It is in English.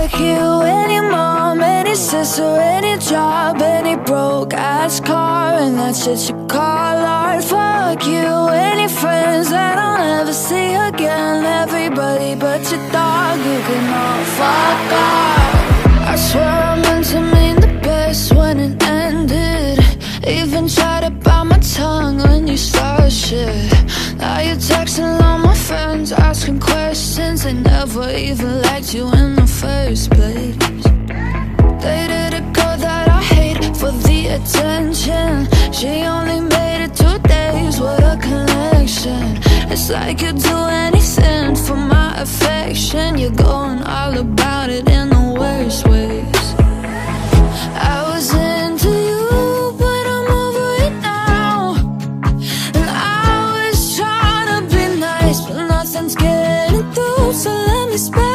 Fuck you, any mom, any sister, any job, any broke ass car, and that's shit you call art. Fuck you, any friends that I'll never see again. Everybody but your dog, you can all fuck off. I swear I meant to mean the best when it ended. Even tried to bite my tongue when you started shit. Now you're texting all my friends, asking questions. They never even liked you in the first place. Dated a girl that I hate for the attention. She only made it 2 days, what a connection. It's like you'd do anything for my affection. You're going all about it in the worst ways. I was into you, but I'm over it now. And I was trying to be nice, but nothing's getting through. So let me spell